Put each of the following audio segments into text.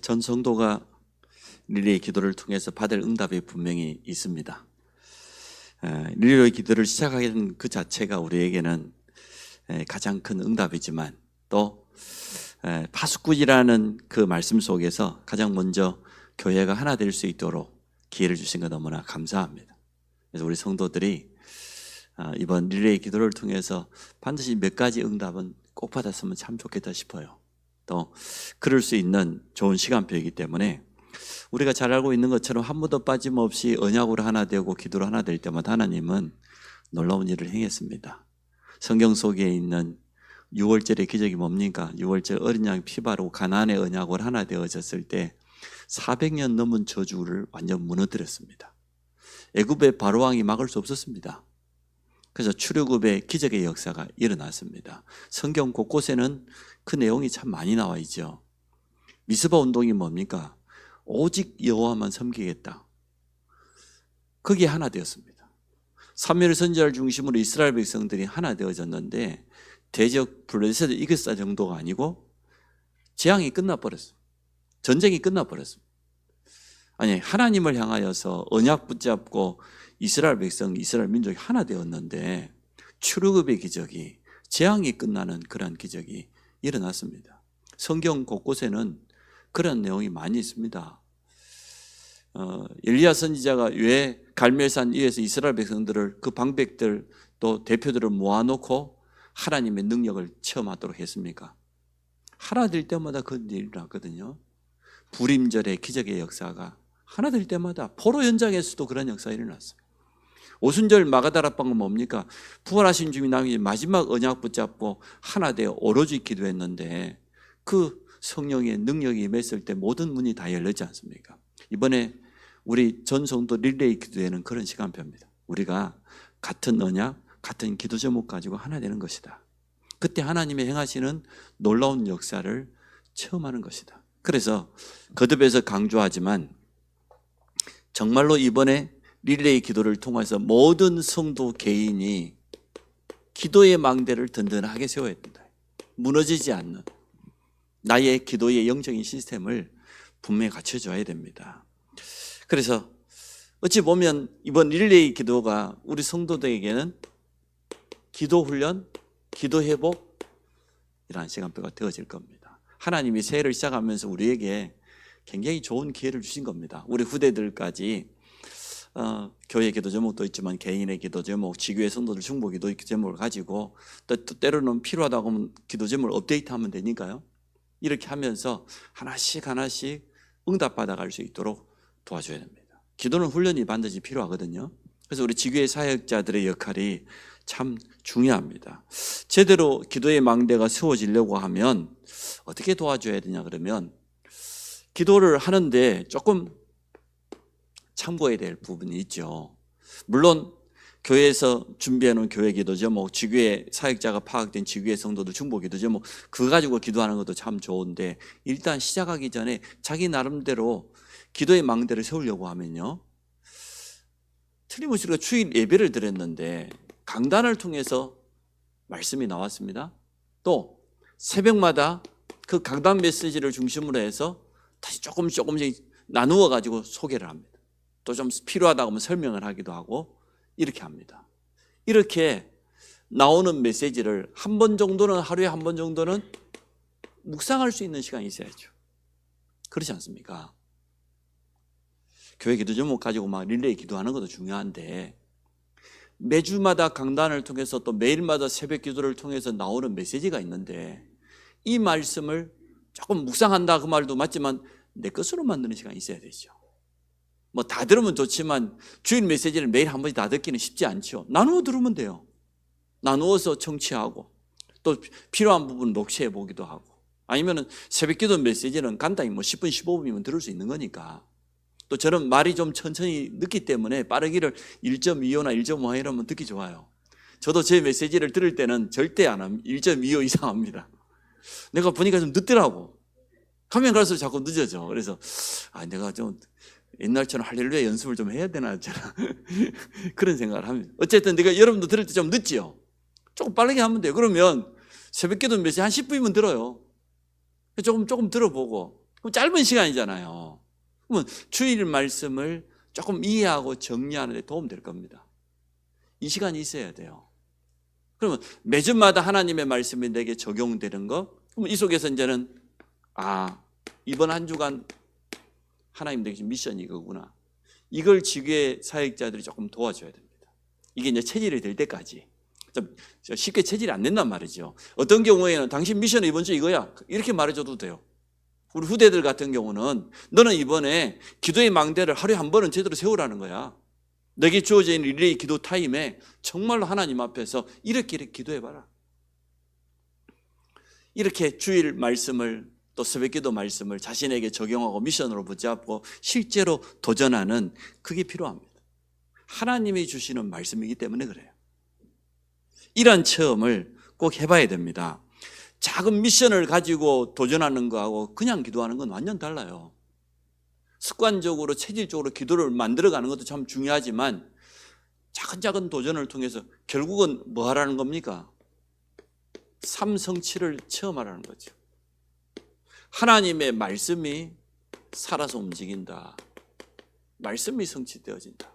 전 성도가 릴레이 기도를 통해서 받을 응답이 분명히 있습니다. 릴레이 기도를 시작하게 된 그 자체가 우리에게는 가장 큰 응답이지만 또 파수꾼이라는 그 말씀 속에서 가장 먼저 교회가 하나 될 수 있도록 기회를 주신 거 너무나 감사합니다. 그래서 우리 성도들이 이번 릴레이 기도를 통해서 반드시 몇 가지 응답은 꼭 받았으면 참 좋겠다 싶어요. 또 그럴 수 있는 좋은 시간표이기 때문에 우리가 잘 알고 있는 것처럼 한 번도 빠짐없이 언약으로 하나 되고 기도로 하나 될 때마다 하나님은 놀라운 일을 행했습니다. 성경 속에 있는 6월절의 기적이 뭡니까? 6월절 어린 양 피 바르고 가나안의 언약으로 하나 되어졌을 때 400년 넘은 저주를 완전 무너뜨렸습니다. 애굽의 바로왕이 막을 수 없었습니다. 그래서 출애굽의 기적의 역사가 일어났습니다. 성경 곳곳에는 그 내용이 참 많이 나와 있죠. 미스바 운동이 뭡니까? 오직 여호와만 섬기겠다. 그게 하나 되었습니다. 사무엘 선지자를 중심으로 이스라엘 백성들이 하나 되어졌는데 대적 블레셋을 이겼다 정도가 아니고 재앙이 끝나버렸어요. 전쟁이 끝나버렸습니다. 아니, 하나님을 향하여서 언약 붙잡고 이스라엘 백성, 이스라엘 민족이 하나 되었는데 출애굽의 기적이, 재앙이 끝나는 그런 기적이 일어났습니다. 성경 곳곳에는 그런 내용이 많이 있습니다. 엘리야 선지자가 왜 갈멜산 위에서 이스라엘 백성들을, 그 방백들 또 대표들을 모아놓고 하나님의 능력을 체험하도록 했습니까? 하나 될 때마다 그런 일이 일어났거든요. 불임절의 기적의 역사가 하나 될 때마다, 포로 연장에서도 그런 역사가 일어났어요. 오순절 마가다라방은 뭡니까? 부활하신 주님 나중에 마지막 언약 붙잡고 하나 되어 오로지 기도했는데 그 성령의 능력이 임했을 때 모든 문이 다 열렸지 않습니까? 이번에 우리 전 성도 릴레이 기도회는 그런 시간표입니다. 우리가 같은 언약, 같은 기도 제목 가지고 하나 되는 것이다. 그때 하나님의 행하시는 놀라운 역사를 체험하는 것이다. 그래서 거듭해서 강조하지만 정말로 이번에 릴레이 기도를 통해서 모든 성도 개인이 기도의 망대를 든든하게 세워야 된다. 무너지지 않는 나의 기도의 영적인 시스템을 분명히 갖춰줘야 됩니다. 그래서 어찌 보면 이번 릴레이 기도가 우리 성도들에게는 기도 훈련, 기도 회복이라는 시간표가 되어질 겁니다. 하나님이 새해를 시작하면서 우리에게 굉장히 좋은 기회를 주신 겁니다. 우리 후대들까지 교회 기도 제목도 있지만 개인의 기도 제목, 지교회 성도들 중보 기도 제목을 가지고 또 때로는 필요하다고 하면 기도 제목을 업데이트하면 되니까요. 이렇게 하면서 하나씩 응답받아 갈 수 있도록 도와줘야 됩니다. 기도는 훈련이 반드시 필요하거든요. 그래서 우리 지교회 사역자들의 역할이 참 중요합니다. 제대로 기도의 망대가 세워지려고 하면 어떻게 도와줘야 되냐 그러면 기도를 하는데 조금 참고해야 될 부분이 있죠. 물론 교회에서 준비해놓은 교회 기도 제목, 지교회 사역자가 파악된 지교회 성도들 중보 기도 제목, 그거 가지고 기도하는 것도 참 좋은데 일단 시작하기 전에 자기 나름대로 기도의 망대를 세우려고 하면요, 틀림없이 우리가 주일 예배를 드렸는데 강단을 통해서 말씀이 나왔습니다. 또 새벽마다 그 강단 메시지를 중심으로 해서 다시 조금씩 나누어 가지고 소개를 합니다. 또 좀 필요하다고 하면 설명을 하기도 하고 이렇게 합니다. 이렇게 나오는 메시지를 한 번 정도는, 하루에 한 번 정도는 묵상할 수 있는 시간이 있어야죠. 그렇지 않습니까? 교회 기도 제목 가지고 막 릴레이 기도하는 것도 중요한데 매주마다 강단을 통해서 또 매일마다 새벽 기도를 통해서 나오는 메시지가 있는데 이 말씀을 조금 묵상한다 그 말도 맞지만 내 것으로 만드는 시간이 있어야 되죠. 뭐 다 들으면 좋지만 주일 메시지를 매일 한 번씩 다 듣기는 쉽지 않죠. 나누어 들으면 돼요. 나누어서 청취하고 또 필요한 부분 녹취해 보기도 하고, 아니면은 새벽 기도 메시지는 간단히 뭐 10분 15분이면 들을 수 있는 거니까. 또 저는 말이 좀 천천히 늦기 때문에 빠르기를 1.25나 1.5 이러면 듣기 좋아요. 저도 제 메시지를 들을 때는 절대 안 합니다. 1.25 이상 합니다. 내가 보니까 좀 늦더라고. 가면 갈수록 자꾸 늦어져. 그래서 내가 좀 옛날처럼 할렐루야 연습을 좀 해야 되나 그런 생각을 합니다. 어쨌든 내가 여러분도 들을 때 좀 늦지요. 조금 빠르게 하면 돼요. 그러면 새벽 기도 메시지 한 10분이면 들어요. 조금 들어보고 그럼 짧은 시간이잖아요. 그러면 주일 말씀을 조금 이해하고 정리하는 데 도움 될 겁니다. 이 시간이 있어야 돼요. 그러면 매주마다 하나님의 말씀이 내게 적용되는 거, 그럼 이 속에서 이제는 이번 한 주간 하나님 내게 미션이 이거구나. 이걸 지교회 사역자들이 조금 도와줘야 됩니다. 이게 이제 체질이 될 때까지. 좀 쉽게 체질이 안 된단 말이죠. 어떤 경우에는 당신 미션은 이번 주 이거야, 이렇게 말해줘도 돼요. 우리 후대들 같은 경우는 너는 이번에 기도의 망대를 하루에 한 번은 제대로 세우라는 거야. 내게 주어져 있는 릴레이 기도 타임에 정말로 하나님 앞에서 이렇게 기도해봐라. 이렇게 주일 말씀을 또 새벽기도 말씀을 자신에게 적용하고 미션으로 붙잡고 실제로 도전하는, 그게 필요합니다. 하나님이 주시는 말씀이기 때문에 그래요. 이런 체험을 꼭 해봐야 됩니다. 작은 미션을 가지고 도전하는 거하고 그냥 기도하는 건 완전 달라요. 습관적으로 체질적으로 기도를 만들어가는 것도 참 중요하지만 작은 도전을 통해서 결국은 뭐 하라는 겁니까? 삶 성취를 체험하라는 거죠. 하나님의 말씀이 살아서 움직인다. 말씀이 성취되어진다.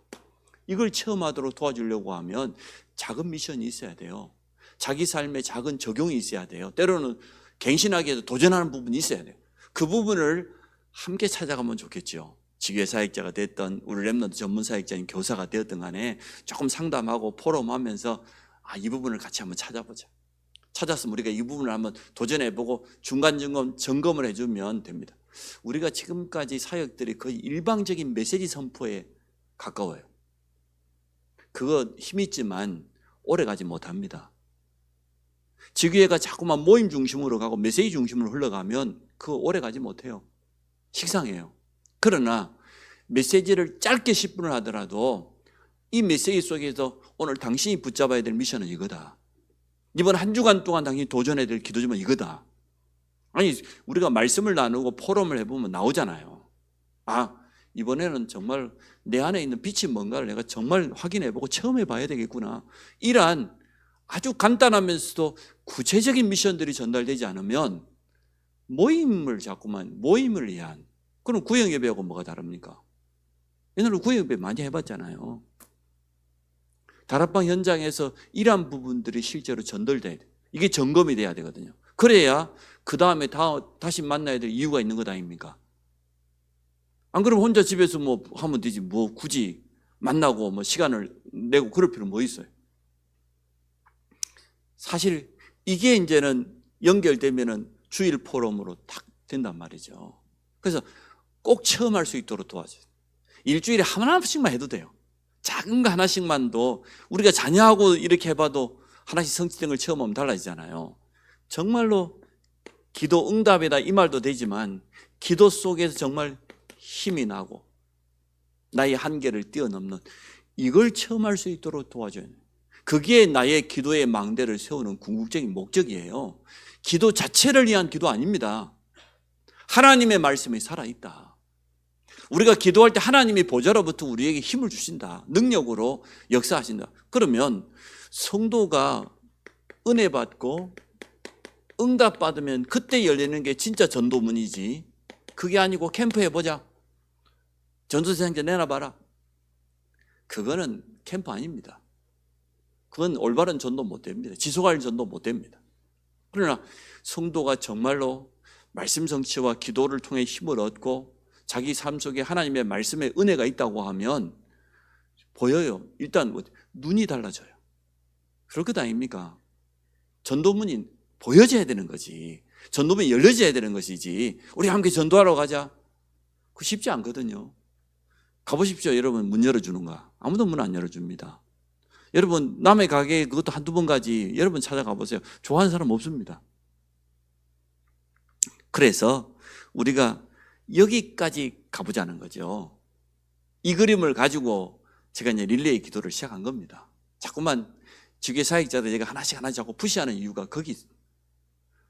이걸 체험하도록 도와주려고 하면 작은 미션이 있어야 돼요. 자기 삶에 작은 적용이 있어야 돼요. 때로는 갱신하게 도전하는 부분이 있어야 돼요. 그 부분을 함께 찾아가면 좋겠죠. 지교회 사역자가 됐던 우리 렘넌트 전문 사역자인 교사가 되었던 간에 조금 상담하고 포럼하면서 이 부분을 같이 한번 찾아보자. 찾았으면 우리가 이 부분을 한번 도전해보고 중간 점검을 해주면 됩니다. 우리가 지금까지 사역들이 거의 일방적인 메시지 선포에 가까워요. 그거 힘있지만 오래가지 못합니다. 지교회가 자꾸만 모임 중심으로 가고 메시지 중심으로 흘러가면 그거 오래가지 못해요. 식상해요. 그러나 메시지를 짧게 10분을 하더라도 이 메시지 속에서 오늘 당신이 붙잡아야 될 미션은 이거다. 이번 한 주간 동안 당신이 도전해야 될 기도지만 이거다. 아니, 우리가 말씀을 나누고 포럼을 해보면 나오잖아요. 이번에는 정말 내 안에 있는 빛이 뭔가를 내가 정말 확인해보고 체험해봐야 되겠구나. 이러한 아주 간단하면서도 구체적인 미션들이 전달되지 않으면 모임을 위한, 그럼 구역예배하고 뭐가 다릅니까? 옛날에 구역예배 많이 해봤잖아요. 다락방 현장에서 이러한 부분들이 실제로 전달돼야 돼요. 이게 점검이 돼야 되거든요. 그래야 그 다음에 다시 만나야 될 이유가 있는 것 아닙니까? 안 그러면 혼자 집에서 뭐 하면 되지, 뭐 굳이 만나고 뭐 시간을 내고 그럴 필요는 뭐 있어요? 사실 이게 이제는 연결되면은 주일 포럼으로 딱 된단 말이죠. 그래서 꼭 체험할 수 있도록 도와줘요. 일주일에 하나씩만 해도 돼요. 작은 거 하나씩만도 우리가 자녀하고 이렇게 해봐도 하나씩 성취된 걸 체험하면 달라지잖아요. 정말로 기도 응답이다 이 말도 되지만 기도 속에서 정말 힘이 나고 나의 한계를 뛰어넘는 이걸 체험할 수 있도록 도와줘야 돼요. 그게 나의 기도의 망대를 세우는 궁극적인 목적이에요. 기도 자체를 위한 기도 아닙니다. 하나님의 말씀이 살아있다. 우리가 기도할 때 하나님이 보좌로부터 우리에게 힘을 주신다. 능력으로 역사하신다. 그러면 성도가 은혜 받고 응답 받으면 그때 열리는 게 진짜 전도문이지, 그게 아니고 캠프 해보자, 전도사역자 내놔봐라, 그거는 캠프 아닙니다. 그건 올바른 전도 못 됩니다. 지속할 전도 못 됩니다. 그러나 성도가 정말로 말씀 성취와 기도를 통해 힘을 얻고 자기 삶 속에 하나님의 말씀의 은혜가 있다고 하면 보여요. 일단 눈이 달라져요. 그럴 것 아닙니까? 전도문이 보여져야 되는 거지. 전도문이 열려져야 되는 것이지. 우리 함께 전도하러 가자, 그거 쉽지 않거든요. 가보십시오. 여러분, 문 열어주는가? 아무도 문 안 열어줍니다. 여러분, 남의 가게에 그것도 한두 번 가지, 여러분 찾아가 보세요. 좋아하는 사람 없습니다. 그래서 우리가 여기까지 가보자는 거죠. 이 그림을 가지고 제가 이제 릴레이 기도를 시작한 겁니다. 자꾸만 지교회 사역자들 제가 하나씩 자꾸 푸시하는 이유가 거기 있습니다.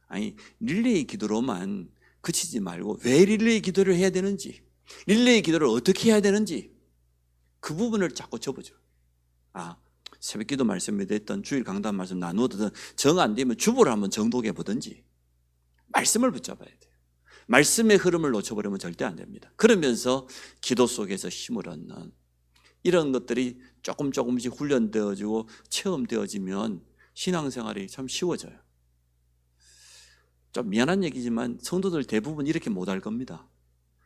아니, 릴레이 기도로만 그치지 말고 왜 릴레이 기도를 해야 되는지, 릴레이 기도를 어떻게 해야 되는지 그 부분을 자꾸 접어줘요. 새벽기도 말씀에 됐던 주일 강단 말씀 나누어든 정 안 되면 주보를 한번 정독해 보든지 말씀을 붙잡아야 돼요. 말씀의 흐름을 놓쳐버리면 절대 안 됩니다. 그러면서 기도 속에서 힘을 얻는 이런 것들이 조금씩 훈련되어지고 체험되어지면 신앙생활이 참 쉬워져요. 좀 미안한 얘기지만 성도들 대부분 이렇게 못할 겁니다.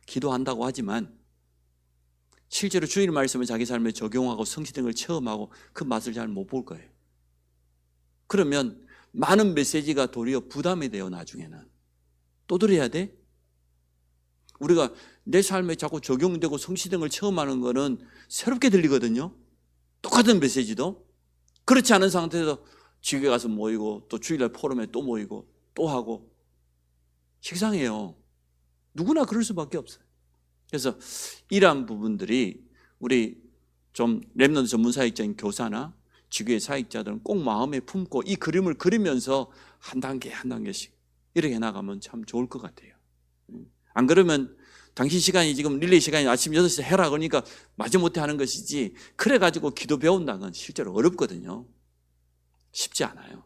기도한다고 하지만 실제로 주일 말씀을 자기 삶에 적용하고 성취된 걸 체험하고 그 맛을 잘 못 볼 거예요. 그러면 많은 메시지가 도리어 부담이 돼요. 나중에는 또 들어야 돼? 우리가 내 삶에 자꾸 적용되고 성취된 걸 체험하는 거는 새롭게 들리거든요. 똑같은 메시지도. 그렇지 않은 상태에서 지교회 가서 모이고 또 주일날 포럼에 또 모이고 또 하고 식상해요. 누구나 그럴 수밖에 없어요. 그래서 이러한 부분들이 우리 좀 렘넌트 전문 사역자인 교사나 지교회 사역자들은 꼭 마음에 품고 이 그림을 그리면서 한 단계 한 단계씩 이렇게 나가면 참 좋을 것 같아요. 안 그러면 당신 시간이 지금 릴레이 시간이 아침 6시 해라 그러니까 마지못해 하는 것이지 그래가지고 기도 배운다는 건 실제로 어렵거든요. 쉽지 않아요.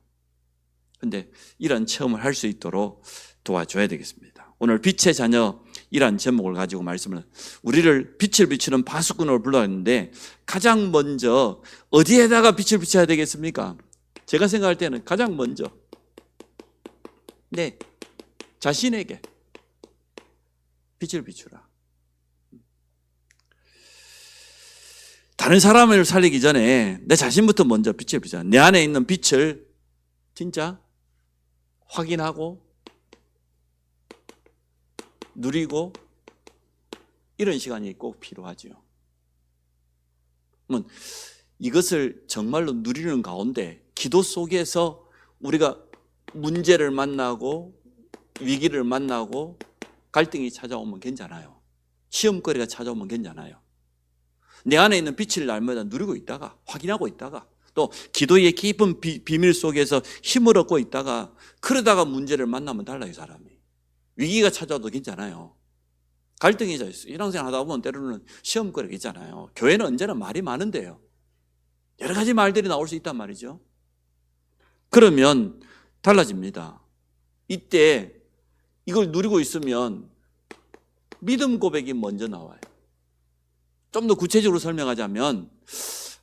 그런데 이런 체험을 할 수 있도록 도와줘야 되겠습니다. 오늘 빛의 자녀이란 제목을 가지고 말씀을 우리를 빛을 비추는 파수꾼으로 불러왔는데 가장 먼저 어디에다가 빛을 비춰야 되겠습니까? 제가 생각할 때는 가장 먼저 네, 자신에게 빛을 비추라. 다른 사람을 살리기 전에 내 자신부터 먼저 빛을 비추라. 내 안에 있는 빛을 진짜 확인하고 누리고 이런 시간이 꼭 필요하죠. 이것을 정말로 누리는 가운데 기도 속에서 우리가 문제를 만나고 위기를 만나고 갈등이 찾아오면 괜찮아요. 시험거리가 찾아오면 괜찮아요. 내 안에 있는 빛을 날마다 누리고 있다가 확인하고 있다가 또 기도의 깊은 비밀 속에서 힘을 얻고 있다가 그러다가 문제를 만나면 달라요. 사람이. 위기가 찾아와도 괜찮아요. 갈등이 있어요. 신앙생활 하다 보면 때로는 시험거리가 있잖아요. 교회는 언제나 말이 많은데요. 여러 가지 말들이 나올 수 있단 말이죠. 그러면 달라집니다. 이때 이걸 누리고 있으면 믿음 고백이 먼저 나와요. 좀 더 구체적으로 설명하자면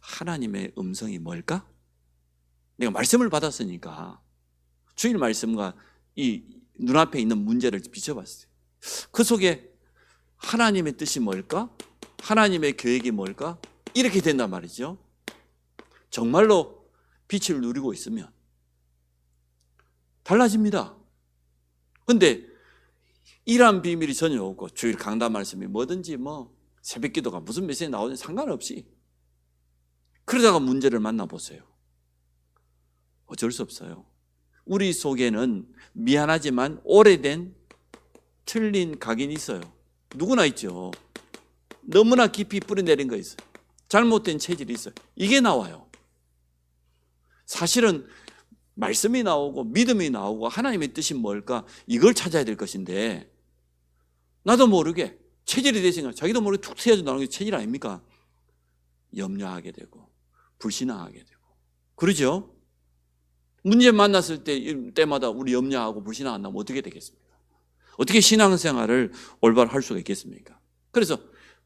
하나님의 음성이 뭘까? 내가 말씀을 받았으니까 주일 말씀과 이 눈앞에 있는 문제를 비춰봤어요. 그 속에 하나님의 뜻이 뭘까? 하나님의 계획이 뭘까? 이렇게 된단 말이죠. 정말로 빛을 누리고 있으면 달라집니다. 그런데 이러한 비밀이 전혀 없고 주일 강단 말씀이 뭐든지 새벽 기도가 무슨 메시지 나오든지 상관없이 그러다가 문제를 만나보세요. 어쩔 수 없어요. 우리 속에는 미안하지만 오래된 틀린 각인이 있어요. 누구나 있죠. 너무나 깊이 뿌리내린 거 있어요. 잘못된 체질이 있어요. 이게 나와요. 사실은 말씀이 나오고 믿음이 나오고 하나님의 뜻이 뭘까 이걸 찾아야 될 것인데 나도 모르게 체질이 되시니까 자기도 모르게 툭 튀어져 나오는 게 체질 아닙니까? 염려하게 되고 불신앙하게 되고 그러죠? 문제 만났을 때마다 우리 염려하고 불신앙 안 나면 어떻게 되겠습니까? 어떻게 신앙생활을 올바로 할 수가 있겠습니까? 그래서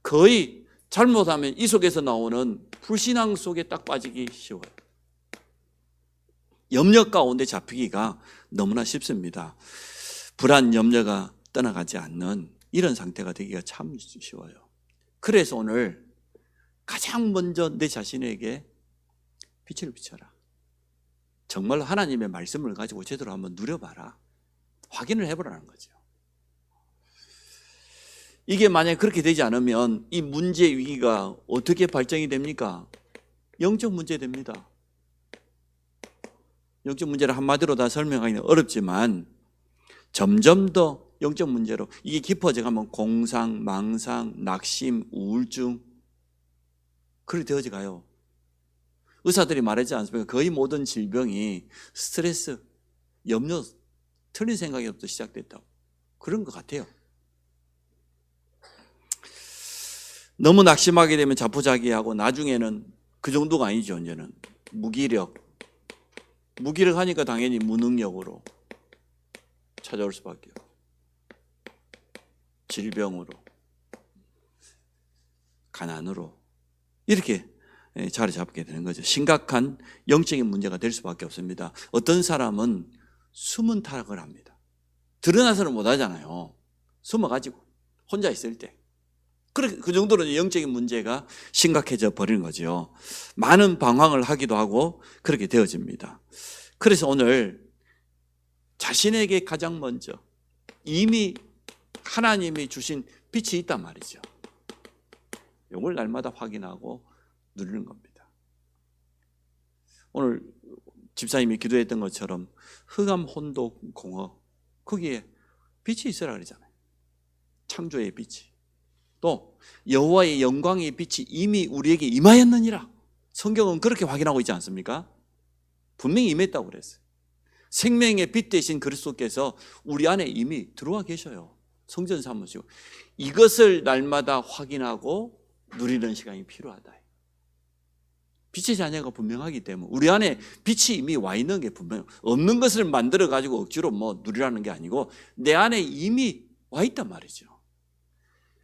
거의 잘못하면 이 속에서 나오는 불신앙 속에 딱 빠지기 쉬워요. 염려 가운데 잡히기가 너무나 쉽습니다. 불안, 염려가 떠나가지 않는 이런 상태가 되기가 참 쉬워요. 그래서 오늘 가장 먼저 내 자신에게 빛을 비춰라. 정말 하나님의 말씀을 가지고 제대로 한번 누려봐라. 확인을 해보라는 거죠. 이게 만약에 그렇게 되지 않으면 이 문제 위기가 어떻게 발전이 됩니까? 영적 문제 됩니다. 영적 문제를 한마디로 다 설명하기는 어렵지만 점점 더 영적 문제로 이게 깊어져 가면 공상, 망상, 낙심, 우울증 그렇게 되어져 가요. 의사들이 말하지 않습니까? 거의 모든 질병이 스트레스, 염려, 틀린 생각에부터 시작됐다고. 그런 것 같아요. 너무 낙심하게 되면 자포자기하고 나중에는 그 정도가 아니죠. 이제는 무기력하니까 당연히 무능력으로 찾아올 수밖에 없어요. 질병으로, 가난으로 이렇게 자리 잡게 되는 거죠. 심각한 영적인 문제가 될 수밖에 없습니다. 어떤 사람은 숨은 타락을 합니다. 드러나서는 못하잖아요. 숨어가지고 혼자 있을 때. 그 정도로 영적인 문제가 심각해져 버리는 거죠. 많은 방황을 하기도 하고 그렇게 되어집니다. 그래서 오늘 자신에게 가장 먼저 이미 하나님이 주신 빛이 있단 말이죠. 이걸 날마다 확인하고 누리는 겁니다. 오늘 집사님이 기도했던 것처럼 흑암 혼도 공허, 거기에 빛이 있으라 그러잖아요. 창조의 빛이. 또 여호와의 영광의 빛이 이미 우리에게 임하였느니라. 성경은 그렇게 확인하고 있지 않습니까? 분명히 임했다고 그랬어요. 생명의 빛 대신 그리스도께서 우리 안에 이미 들어와 계셔요. 성전 삼으시고. 이것을 날마다 확인하고 누리는 시간이 필요하다. 빛의 자녀가 분명하기 때문에 우리 안에 빛이 이미 와 있는 게 분명해요. 없는 것을 만들어 가지고 억지로 누리라는 게 아니고 내 안에 이미 와 있단 말이죠.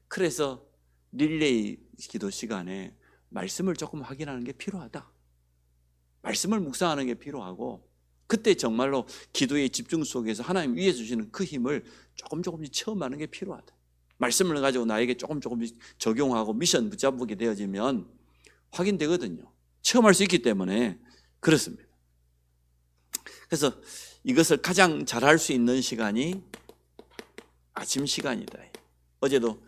그래서 릴레이 기도 시간에 말씀을 조금 확인하는 게 필요하다. 말씀을 묵상하는 게 필요하고 그때 정말로 기도의 집중 속에서 하나님 위에 주시는 그 힘을 조금씩 체험하는 게 필요하다. 말씀을 가지고 나에게 조금씩 적용하고 미션 붙잡게 되어지면 확인되거든요. 체험할 수 있기 때문에 그렇습니다. 그래서 이것을 가장 잘할 수 있는 시간이 아침 시간이다. 어제도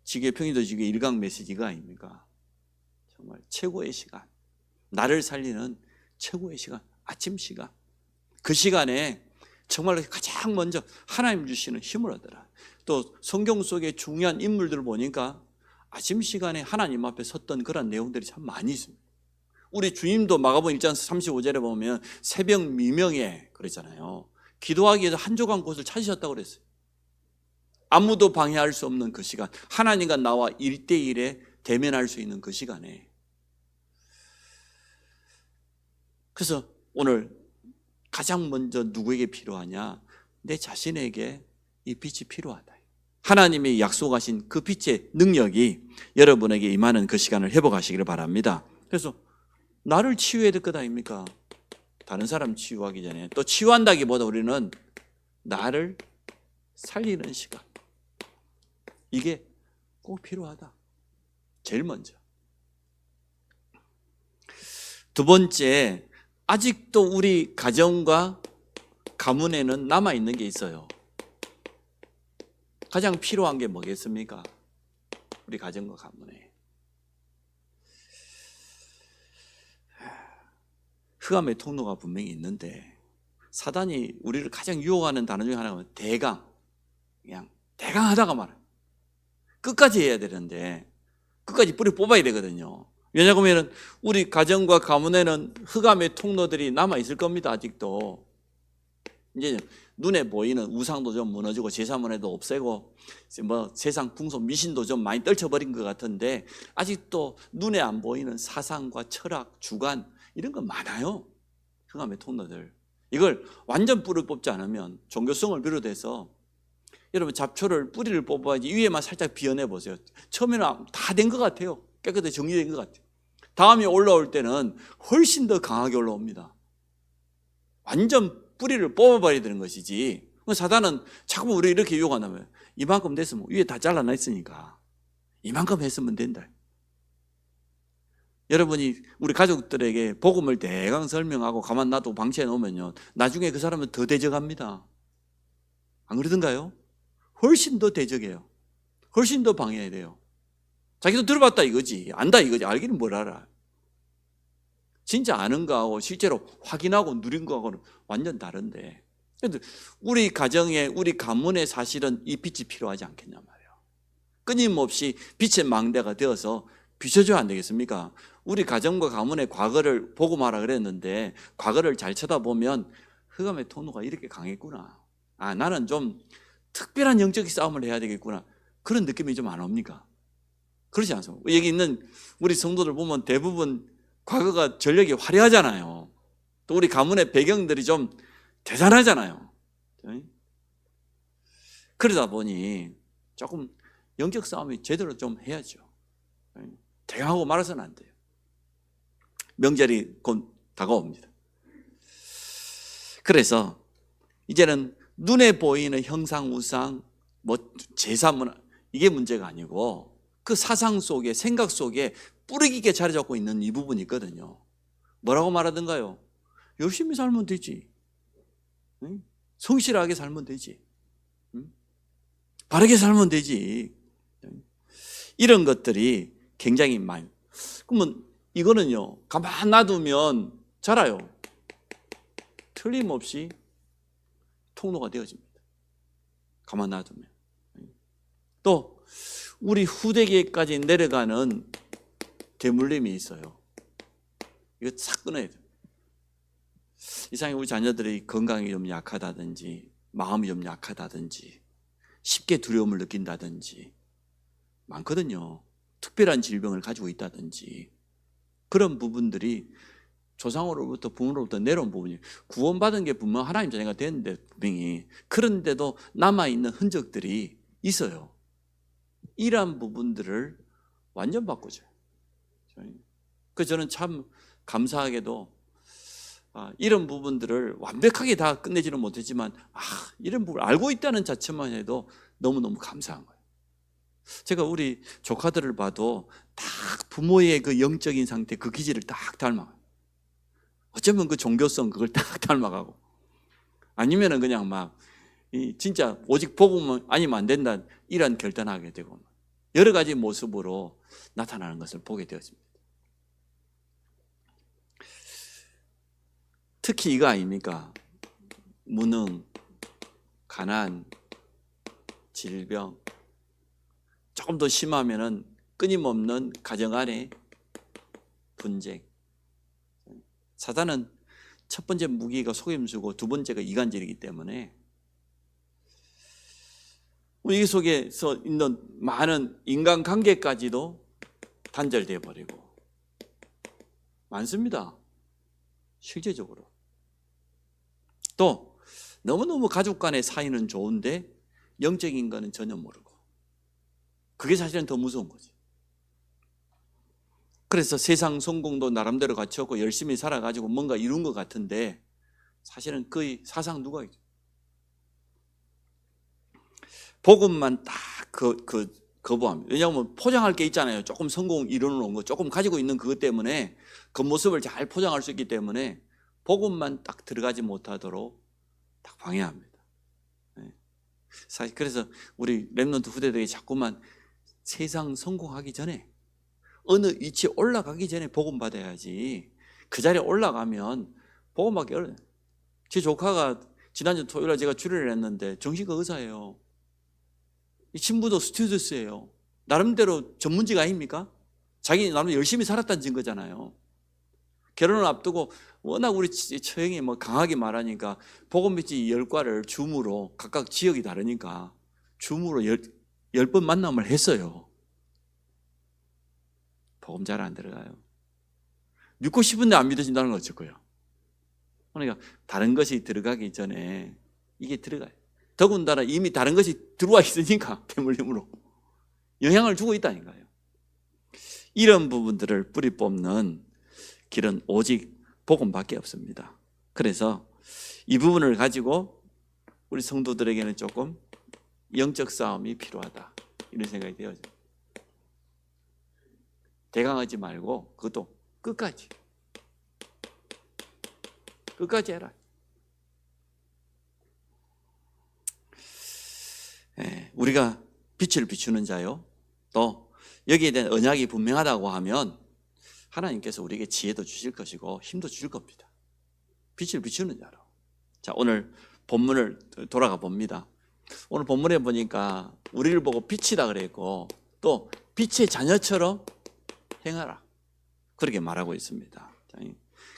지교회 평일도 지교회 일강 메시지가 아닙니까? 정말 최고의 시간, 나를 살리는 최고의 시간, 아침 시간. 그 시간에 정말로 가장 먼저 하나님 주시는 힘을 얻어라. 또 성경 속의 중요한 인물들을 보니까 아침 시간에 하나님 앞에 섰던 그런 내용들이 참 많이 있습니다. 우리 주님도 마가복음 1장 35절에 보면 새벽 미명에 그랬잖아요. 기도하기 위해서 한적한 곳을 찾으셨다고 그랬어요. 아무도 방해할 수 없는 그 시간, 하나님과 나와 1대1에 대면할 수 있는 그 시간에. 그래서 오늘 가장 먼저 누구에게 필요하냐? 내 자신에게 이 빛이 필요하다. 하나님이 약속하신 그 빛의 능력이 여러분에게 임하는 그 시간을 회복하시기를 바랍니다. 그래서 나를 치유해야 될 것 아닙니까? 다른 사람 치유하기 전에 또 치유한다기보다 우리는 나를 살리는 시간, 이게 꼭 필요하다. 제일 먼저. 두 번째, 아직도 우리 가정과 가문에는 남아있는 게 있어요. 가장 필요한 게 뭐겠습니까? 우리 가정과 가문에. 흑암의 통로가 분명히 있는데 사단이 우리를 가장 유혹하는 단어 중에 하나가 대강. 그냥 대강하다가 말아요. 끝까지 해야 되는데 끝까지 뿌리 뽑아야 되거든요. 왜냐하면 우리 가정과 가문에는 흑암의 통로들이 남아있을 겁니다. 아직도. 이제 눈에 보이는 우상도 좀 무너지고 제사문에도 없애고 세상 풍속 미신도 좀 많이 떨쳐버린 것 같은데 아직도 눈에 안 보이는 사상과 철학, 주관 이런 거 많아요. 흑암의 통로들. 이걸 완전 뿌리를 뽑지 않으면 종교성을 비롯해서 여러분 잡초를 뿌리를 뽑아야지 위에만 살짝 비워내 보세요. 처음에는 다 된 것 같아요. 깨끗하게 정리된 것 같아요. 다음에 올라올 때는 훨씬 더 강하게 올라옵니다. 완전 뿌리를 뽑아버려야 되는 것이지. 사단은 자꾸 우리 이렇게 유혹한다면 이만큼 됐으면 위에 다 잘라놨으니까 이만큼 했으면 된다. 여러분이 우리 가족들에게 복음을 대강 설명하고 가만 놔두고 방치해 놓으면요 나중에 그 사람은 더 대적합니다. 안 그러던가요? 훨씬 더 대적해요. 훨씬 더 방해해야 돼요. 자기도 들어봤다 이거지, 안다 이거지. 알기는 뭘 알아. 진짜 아는 거하고 실제로 확인하고 누린 거하고는 완전 다른데 우리 가정에 우리 가문에 사실은 이 빛이 필요하지 않겠냐 말이에요. 끊임없이 빛의 망대가 되어서 비춰줘야 안 되겠습니까? 우리 가정과 가문의 과거를 보고 말아 그랬는데 과거를 잘 쳐다보면 흑암의 통로가 이렇게 강했구나. 아, 나는 좀 특별한 영적인 싸움을 해야 되겠구나. 그런 느낌이 좀 안 옵니까? 그렇지 않습니까? 여기 있는 우리 성도들 보면 대부분 과거가 전력이 화려하잖아요. 또 우리 가문의 배경들이 좀 대단하잖아요. 그러다 보니 조금 영적 싸움이 제대로 좀 해야죠. 대강하고 말아서는 안 돼요. 명절이 곧 다가옵니다. 그래서 이제는 눈에 보이는 형상, 우상, 제사 문화 이게 문제가 아니고 그 사상 속에, 생각 속에 뿌리 깊게 자리 잡고 있는 이 부분이 있거든요. 뭐라고 말하던가요? 열심히 살면 되지. 성실하게 살면 되지. 바르게 살면 되지. 이런 것들이 굉장히 많이. 그러면 이거는요, 가만 놔두면 자라요. 틀림없이 통로가 되어집니다. 가만 놔두면. 또 우리 후대기까지 내려가는 대물림이 있어요. 이거 싹 끊어야 돼요. 이상하게 우리 자녀들이 건강이 좀 약하다든지 마음이 좀 약하다든지 쉽게 두려움을 느낀다든지 많거든요. 특별한 질병을 가지고 있다든지 그런 부분들이 조상으로부터 부모로부터 내려온 부분이 구원받은 게 분명 하나님 자녀가 됐는데 분명히 그런데도 남아있는 흔적들이 있어요. 이러한 부분들을 완전 바꾸죠. 그래서 저는 참 감사하게도 이런 부분들을 완벽하게 다 끝내지는 못했지만 이런 부분을 알고 있다는 자체만 해도 너무너무 감사한 거예요. 제가 우리 조카들을 봐도 딱 부모의 그 영적인 상태 그 기질을 딱 닮아가요. 어쩌면 그 종교성 그걸 딱 닮아가고 아니면은 그냥 막 진짜 오직 복음만 아니면 안 된다 이런 결단하게 되고 여러 가지 모습으로 나타나는 것을 보게 되었습니다. 특히 이거 아닙니까? 무능, 가난, 질병 조금 더 심하면은 끊임없는 가정 안에 분쟁. 사단은 첫 번째 무기가 속임수고 두 번째가 이간질이기 때문에 이 속에서 있는 많은 인간관계까지도 단절되어 버리고 많습니다. 실제적으로. 또 너무너무 가족 간의 사이는 좋은데 영적인 거는 전혀 모르고 그게 사실은 더 무서운 거지. 그래서 세상 성공도 나름대로 갖췄고 열심히 살아가지고 뭔가 이룬 것 같은데 사실은 거의 사상 누각이죠. 복음만 딱 거부합니다. 왜냐하면 포장할 게 있잖아요. 조금 성공 이뤄놓은 거, 조금 가지고 있는 그것 때문에 그 모습을 잘 포장할 수 있기 때문에 복음만 딱 들어가지 못하도록 딱 방해합니다. 사실 그래서 우리 렘넌트 후대들이 자꾸만 세상 성공하기 전에 어느 위치에 올라가기 전에 복음 받아야지 그 자리에 올라가면 복음 받기 어려워요. 제 조카가 지난주 토요일에 제가 주례를 했는데 정신과 의사예요. 이 친구도 스튜어디스예요. 나름대로 전문직 아닙니까? 자기 나름 열심히 살았다는 증거잖아요. 결혼을 앞두고 워낙 우리 처형이 강하게 말하니까 복음빛이 10과를 줌으로 각각 지역이 다르니까 줌으로 10번 만남을 했어요. 복음 잘 안 들어가요. 믿고 싶은데 안 믿어진다는 건 어쩔 거예요. 그러니까 다른 것이 들어가기 전에 이게 들어가요. 더군다나 이미 다른 것이 들어와 있으니까 대물림으로 영향을 주고 있다니까요. 이런 부분들을 뿌리 뽑는 길은 오직 복음밖에 없습니다. 그래서 이 부분을 가지고 우리 성도들에게는 조금 영적 싸움이 필요하다 이런 생각이 되어요. 대강하지 말고 그것도 끝까지 해라. 우리가 빛을 비추는 자요. 또 여기에 대한 언약이 분명하다고 하면 하나님께서 우리에게 지혜도 주실 것이고 힘도 주실 겁니다. 빛을 비추는 자로. 자, 오늘 본문을 돌아가 봅니다. 오늘 본문에 보니까 우리를 보고 빛이다 그랬고 또 빛의 자녀처럼 행하라 그렇게 말하고 있습니다.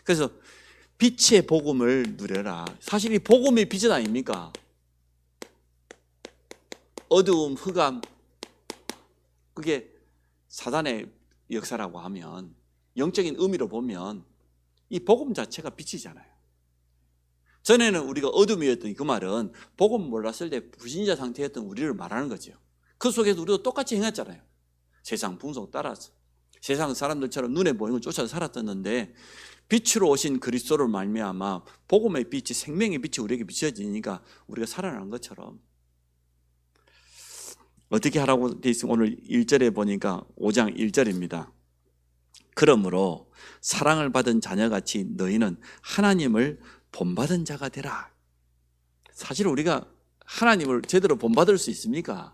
그래서 빛의 복음을 누려라. 사실 이 복음이 빛은 아닙니까? 어두움, 흑암 그게 사단의 역사라고 하면 영적인 의미로 보면 이 복음 자체가 빛이잖아요. 전에는 우리가 어둠이었던 그 말은 복음 몰랐을 때 불신자 상태였던 우리를 말하는 거죠. 그 속에서 우리도 똑같이 행했잖아요. 세상 풍속 따라서 세상 사람들처럼 눈에 보이는 걸 쫓아서 살았었는데 빛으로 오신 그리스도를 말미암아 복음의 빛이, 생명의 빛이 우리에게 비춰지니까 우리가 살아나는 것처럼 어떻게 하라고 돼 있으면 오늘 1절에 보니까 5장 1절입니다. 그러므로 사랑을 받은 자녀같이 너희는 하나님을 본받은 자가 되라. 사실 우리가 하나님을 제대로 본받을 수 있습니까?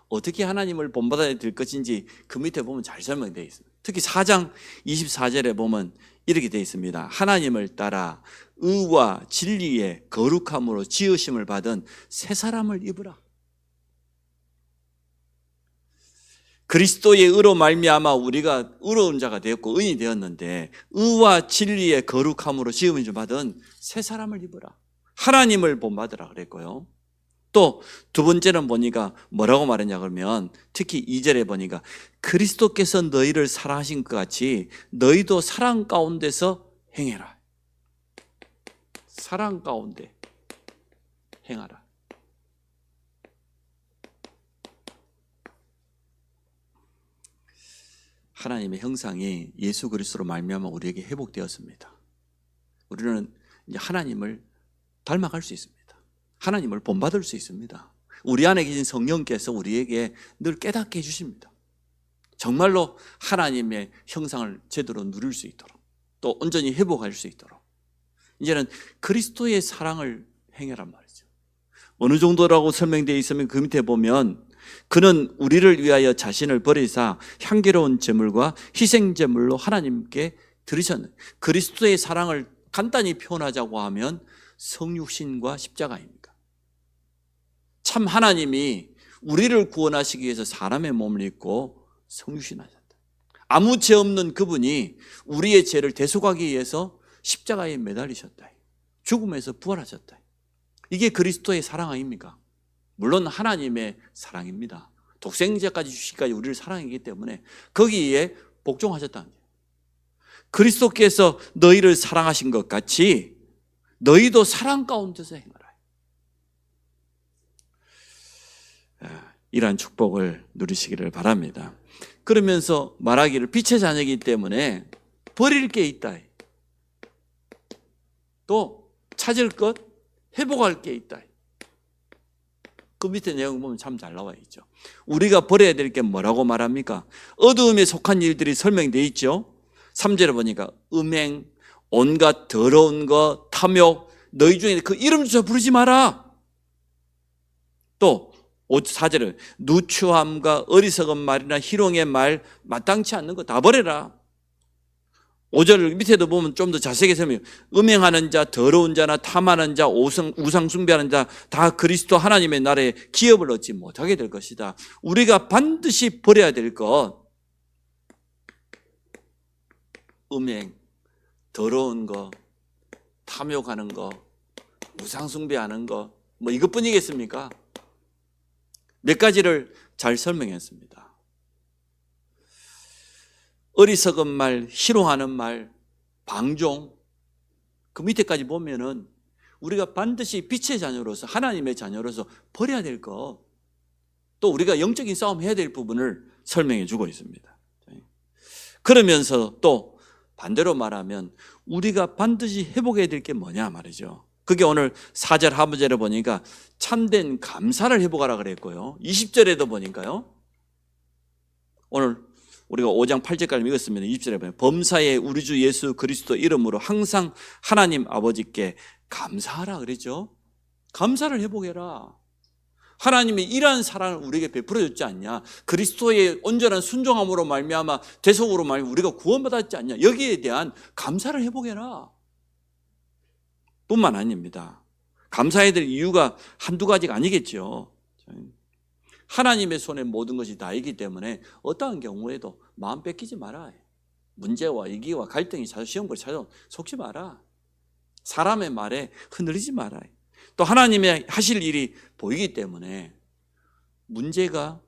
어떻게 하나님을 본받아야 될 것인지 그 밑에 보면 잘 설명되어 있습니다. 특히 4장 24절에 보면 이렇게 되어 있습니다. 하나님을 따라 의와 진리의 거룩함으로 지으심을 받은 새 사람을 입으라. 그리스도의 의로 말미암아 우리가 의로운 자가 되었고 의인이 되었는데 의와 진리의 거룩함으로 지음을 받은 새 사람을 입으라. 하나님을 본받으라 그랬고요. 또 두 번째는 보니까 뭐라고 말했냐 그러면 특히 2절에 보니까 그리스도께서 너희를 사랑하신 것 같이 너희도 사랑 가운데서 행해라. 사랑 가운데 행하라. 하나님의 형상이 예수 그리스도로 말미암아 우리에게 회복되었습니다. 우리는 이제 하나님을 닮아갈 수 있습니다. 하나님을 본받을 수 있습니다. 우리 안에 계신 성령께서 우리에게 늘 깨닫게 해주십니다. 정말로 하나님의 형상을 제대로 누릴 수 있도록 또 온전히 회복할 수 있도록 이제는 그리스도의 사랑을 행해란 말이죠. 어느 정도라고 설명되어 있으면 그 밑에 보면 그는 우리를 위하여 자신을 버리사 향기로운 제물과 희생 제물로 하나님께 드리셨는 그리스도의 사랑을 간단히 표현하자고 하면 성육신과 십자가입니다. 참 하나님이 우리를 구원하시기 위해서 사람의 몸을 입고 성육신하셨다. 아무 죄 없는 그분이 우리의 죄를 대속하기 위해서 십자가에 매달리셨다. 죽음에서 부활하셨다. 이게 그리스도의 사랑 아닙니까? 물론 하나님의 사랑입니다. 독생자까지 주시기까지 우리를 사랑하기 때문에 거기에 복종하셨다는 거예요. 그리스도께서 너희를 사랑하신 것 같이 너희도 사랑 가운데서 행하라. 이러한 축복을 누리시기를 바랍니다. 그러면서 말하기를 빛의 자녀이기 때문에 버릴 게 있다. 또 찾을 것, 회복할 게 있다. 그 밑에 내용 보면 참 잘 나와 있죠. 우리가 버려야 될 게 뭐라고 말합니까? 어두움에 속한 일들이 설명되어 있죠. 3절에 보니까 음행, 온갖 더러운 것, 탐욕, 너희 중에 그 이름조차 부르지 마라. 또 4절에 누추함과 어리석은 말이나 희롱의 말, 마땅치 않는 거 다 버려라. 5절 밑에도 보면 좀 더 자세하게 설명해요. 음행하는 자, 더러운 자나 탐하는 자, 우상 숭배하는 자 다 그리스도 하나님의 나라에 기업을 얻지 못하게 될 것이다. 우리가 반드시 버려야 될 것, 음행, 더러운 거, 탐욕하는 거, 우상 숭배하는 거, 뭐 이것뿐이겠습니까? 몇 가지를 잘 설명했습니다. 어리석은 말, 희롱하는 말, 방종, 그 밑에까지 보면은 우리가 반드시 빛의 자녀로서 하나님의 자녀로서 버려야 될 것, 또 우리가 영적인 싸움 해야 될 부분을 설명해 주고 있습니다. 그러면서 또 반대로 말하면 우리가 반드시 회복해야 될 게 뭐냐 말이죠. 그게 오늘 4절 하부절에 보니까 참된 감사를 회복하라 그랬고요. 20절에도 보니까요. 오늘 우리가 5장 8절까지 읽었습니다. 20절에 보면 범사에 우리 주 예수 그리스도 이름으로 항상 하나님 아버지께 감사하라 그랬죠. 감사를 회복해라. 하나님이 이러한 사랑을 우리에게 베풀어 줬지 않냐. 그리스도의 온전한 순종함으로 말미암아 대속으로 말미암아 우리가 구원받았지 않냐. 여기에 대한 감사를 회복해라. 뿐만 아닙니다. 감사해야 될 이유가 한두 가지가 아니겠죠. 하나님의 손에 모든 것이 다이기 때문에 어떠한 경우에도 마음 뺏기지 마라. 문제와 위기와 갈등이 찾아 시험을 찾아 속지 마라. 사람의 말에 흔들리지 마라. 또 하나님의 하실 일이 보이기 때문에 문제가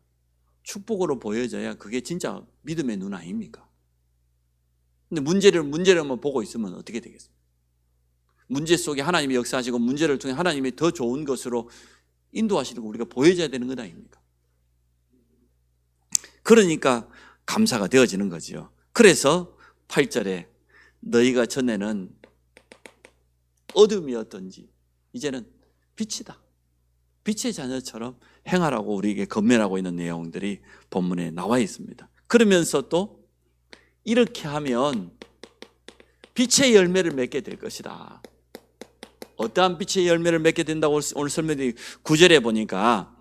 축복으로 보여져야 그게 진짜 믿음의 눈 아닙니까? 근데 문제를만 보고 있으면 어떻게 되겠습니까? 문제 속에 하나님이 역사하시고 문제를 통해 하나님이 더 좋은 것으로 인도하시는 거 우리가 보여줘야 되는 것 아닙니까? 그러니까 감사가 되어지는 거죠. 그래서 8절에 너희가 전에는 어둠이었던지 이제는 빛이다. 빛의 자녀처럼 행하라고 우리에게 권면하고 있는 내용들이 본문에 나와 있습니다. 그러면서 또 이렇게 하면 빛의 열매를 맺게 될 것이다. 어떠한 빛의 열매를 맺게 된다고 오늘 설명드린 9절에 보니까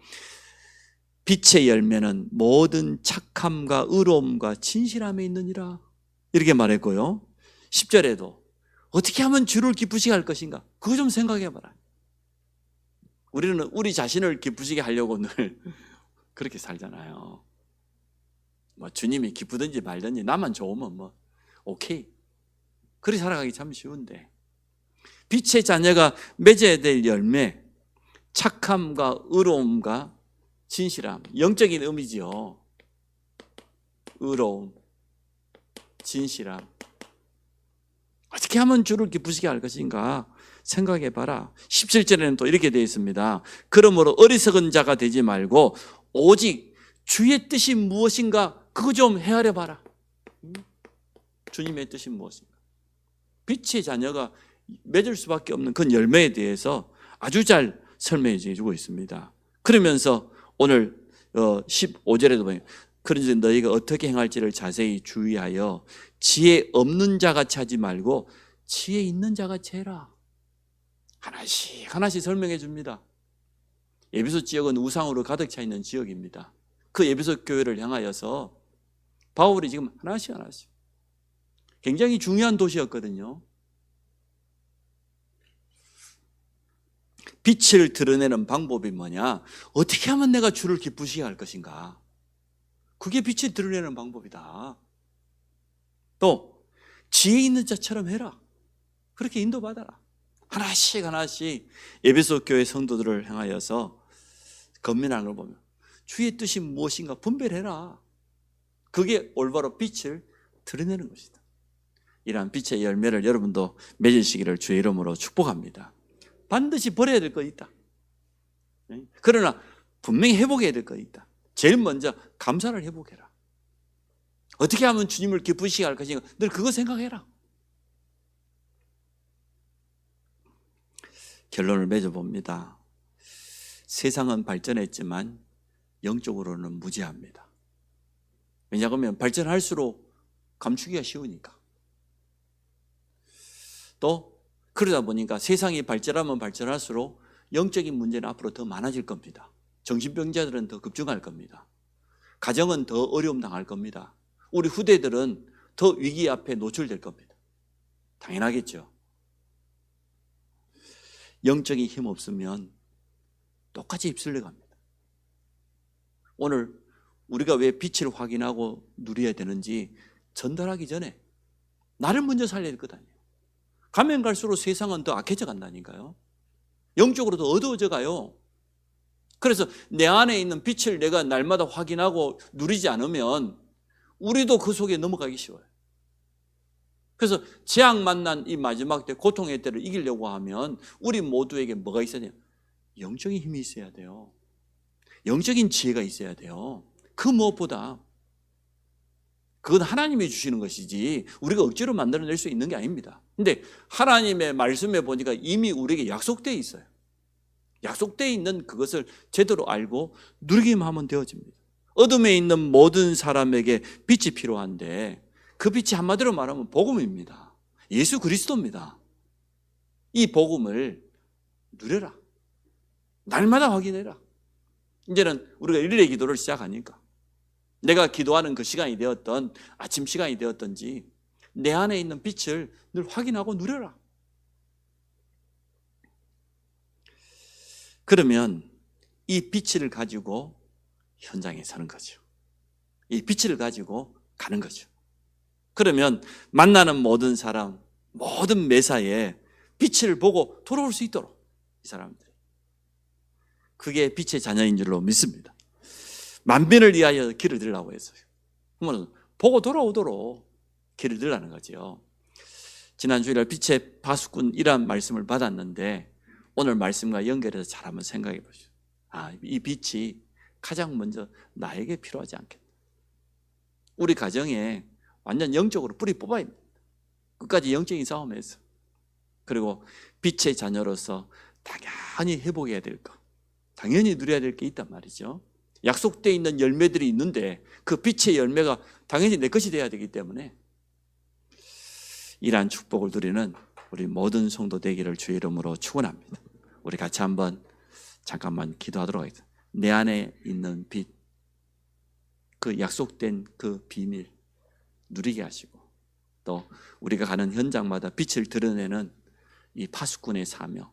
빛의 열매는 모든 착함과 의로움과 진실함에 있느니라 이렇게 말했고요. 10절에도 어떻게 하면 주를 기쁘시게 할 것인가? 그거 좀 생각해 봐라. 우리는 우리 자신을 기쁘시게 하려고 늘 그렇게 살잖아요. 뭐 주님이 기쁘든지 말든지 나만 좋으면 뭐 오케이. 그렇게 살아가기 참 쉬운데 빛의 자녀가 맺어야 될 열매, 착함과 의로움과 진실함, 영적인 의미지요. 의로움, 진실함. 어떻게 하면 주를 기쁘시게 할 것인가 생각해 봐라. 17절에는 또 이렇게 되어 있습니다. 그러므로 어리석은 자가 되지 말고 오직 주의 뜻이 무엇인가 그거 좀 헤아려 봐라. 주님의 뜻이 무엇인가? 빛의 자녀가 맺을 수밖에 없는 그 열매에 대해서 아주 잘 설명해 주고 있습니다. 그러면서 오늘 15절에도 보면 그런지 너희가 어떻게 행할지를 자세히 주의하여 지혜 없는 자같이 하지 말고 지혜 있는 자같이 해라. 하나씩 설명해 줍니다. 에베소 지역은 우상으로 가득 차 있는 지역입니다. 그 에베소 교회를 향하여서 바울이 지금 하나씩 굉장히 중요한 도시였거든요. 빛을 드러내는 방법이 뭐냐? 어떻게 하면 내가 주를 기쁘시게 할 것인가? 그게 빛을 드러내는 방법이다. 또 지혜 있는 자처럼 해라. 그렇게 인도받아라. 하나씩 에베소 교회 성도들을 향하여서 권면하는 걸 보면 주의 뜻이 무엇인가 분별해라. 그게 올바로 빛을 드러내는 것이다. 이러한 빛의 열매를 여러분도 맺으시기를 주의 이름으로 축복합니다. 반드시 버려야 될 거 있다. 그러나 분명히 회복해야 될 거 있다. 제일 먼저 감사를 회복해라. 어떻게 하면 주님을 기쁘시게 할 것인가 늘 그거 생각해라. 결론을 맺어봅니다. 세상은 발전했지만 영적으로는 무지합니다. 왜냐하면 발전할수록 감추기가 쉬우니까. 또 그러다 보니까 세상이 발전하면 발전할수록 영적인 문제는 앞으로 더 많아질 겁니다. 정신병자들은 더 급증할 겁니다. 가정은 더 어려움 당할 겁니다. 우리 후대들은 더 위기 앞에 노출될 겁니다. 당연하겠죠. 영적인 힘 없으면 똑같이 휩쓸려 갑니다. 오늘 우리가 왜 빛을 확인하고 누려야 되는지 전달하기 전에 나를 먼저 살려야 될 것 아니에요. 가면 갈수록 세상은 더 악해져 간다니까요. 영적으로 더 어두워져 가요. 그래서 내 안에 있는 빛을 내가 날마다 확인하고 누리지 않으면 우리도 그 속에 넘어가기 쉬워요. 그래서 재앙 만난 이 마지막 때 고통의 때를 이기려고 하면 우리 모두에게 뭐가 있어야 돼요? 영적인 힘이 있어야 돼요. 영적인 지혜가 있어야 돼요. 그 무엇보다 그건 하나님이 주시는 것이지 우리가 억지로 만들어낼 수 있는 게 아닙니다. 근데 하나님의 말씀에 보니까 이미 우리에게 약속되어 있어요. 약속되어 있는 그것을 제대로 알고 누리기만 하면 되어집니다. 어둠에 있는 모든 사람에게 빛이 필요한데 그 빛이 한마디로 말하면 복음입니다. 예수 그리스도입니다. 이 복음을 누려라. 날마다 확인해라. 이제는 우리가 일일의 기도를 시작하니까 내가 기도하는 그 시간이 되었던 아침 시간이 되었던지 내 안에 있는 빛을 늘 확인하고 누려라. 그러면 이 빛을 가지고 현장에 서는 거죠. 이 빛을 가지고 가는 거죠. 그러면 만나는 모든 사람, 모든 매사에 빛을 보고 돌아올 수 있도록 이 사람들이 그게 빛의 자녀인 줄로 믿습니다. 만민을 위하여 길을 들라고 했어요. 그러면 보고 돌아오도록 길을 들라는 거죠. 지난 주일날 빛의 파수꾼이란 말씀을 받았는데 오늘 말씀과 연결해서 잘 한번 생각해 보시죠. 이 빛이 가장 먼저 나에게 필요하지 않겠다. 우리 가정에 완전 영적으로 뿌리 뽑아야 됩니다. 끝까지 영적인 싸움에서. 그리고 빛의 자녀로서 당연히 회복해야 될 것, 당연히 누려야 될 게 있단 말이죠. 약속되어 있는 열매들이 있는데 그 빛의 열매가 당연히 내 것이 돼야 되기 때문에 이러한 축복을 누리는 우리 모든 성도 되기를 주의 이름으로 축원합니다. 우리 같이 한번 잠깐만 기도하도록 하겠습니다. 내 안에 있는 빛, 그 약속된 그 비밀 누리게 하시고, 또 우리가 가는 현장마다 빛을 드러내는 이 파수꾼의 사명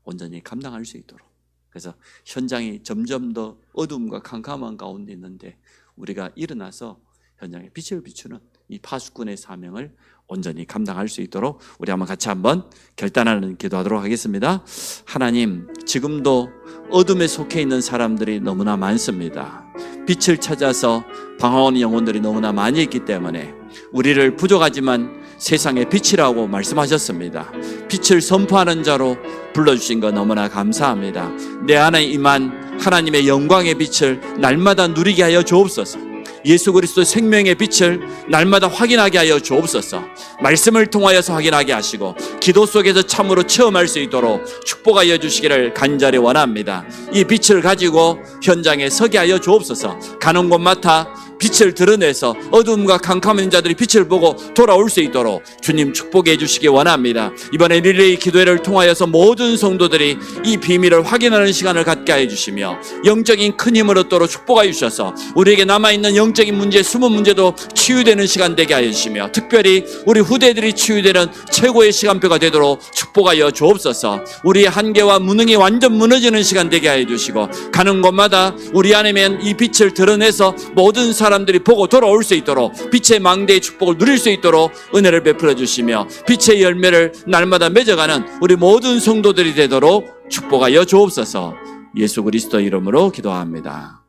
온전히 감당할 수 있도록, 그래서 현장이 점점 더 어둠과 캄캄한 가운데 있는데 우리가 일어나서 현장에 빛을 비추는 이 파수꾼의 사명을 온전히 감당할 수 있도록 우리 같이 한번 결단하는 기도하도록 하겠습니다. 하나님, 지금도 어둠에 속해 있는 사람들이 너무나 많습니다. 빛을 찾아서 방황하는 영혼들이 너무나 많이 있기 때문에 우리를 부족하지만 세상의 빛이라고 말씀하셨습니다. 빛을 선포하는 자로 불러주신 것 너무나 감사합니다. 내 안에 임한 하나님의 영광의 빛을 날마다 누리게 하여 주옵소서. 예수 그리스도 생명의 빛을 날마다 확인하게 하여 주옵소서. 말씀을 통하여서 확인하게 하시고 기도 속에서 참으로 체험할 수 있도록 축복하여 주시기를 간절히 원합니다. 이 빛을 가지고 현장에 서게 하여 주옵소서. 가는 곳마다 빛을 드러내서 어둠과 캄캄한 자들이 빛을 보고 돌아올 수 있도록 주님 축복해 주시기 원합니다. 이번에 릴레이 기도회를 통하여서 모든 성도들이 이 비밀을 확인하는 시간을 갖게 해 주시며 영적인 큰 힘을 얻도록 축복하여 주셔서 우리에게 남아있는 영적인 문제, 숨은 문제도 치유되는 시간 되게 하여 주시며 특별히 우리 후대들이 치유되는 최고의 시간표가 되도록 축복하여 주옵소서. 우리의 한계와 무능이 완전 무너지는 시간 되게 하여 주시고 가는 곳마다 우리 안에면 이 빛을 드러내서 모든 사람들이 보고 돌아올 수 있도록 빛의 망대의 축복을 누릴 수 있도록 은혜를 베풀어 주시며 빛의 열매를 날마다 맺어가는 우리 모든 성도들이 되도록 축복하여 주옵소서. 예수 그리스도 이름으로 기도합니다.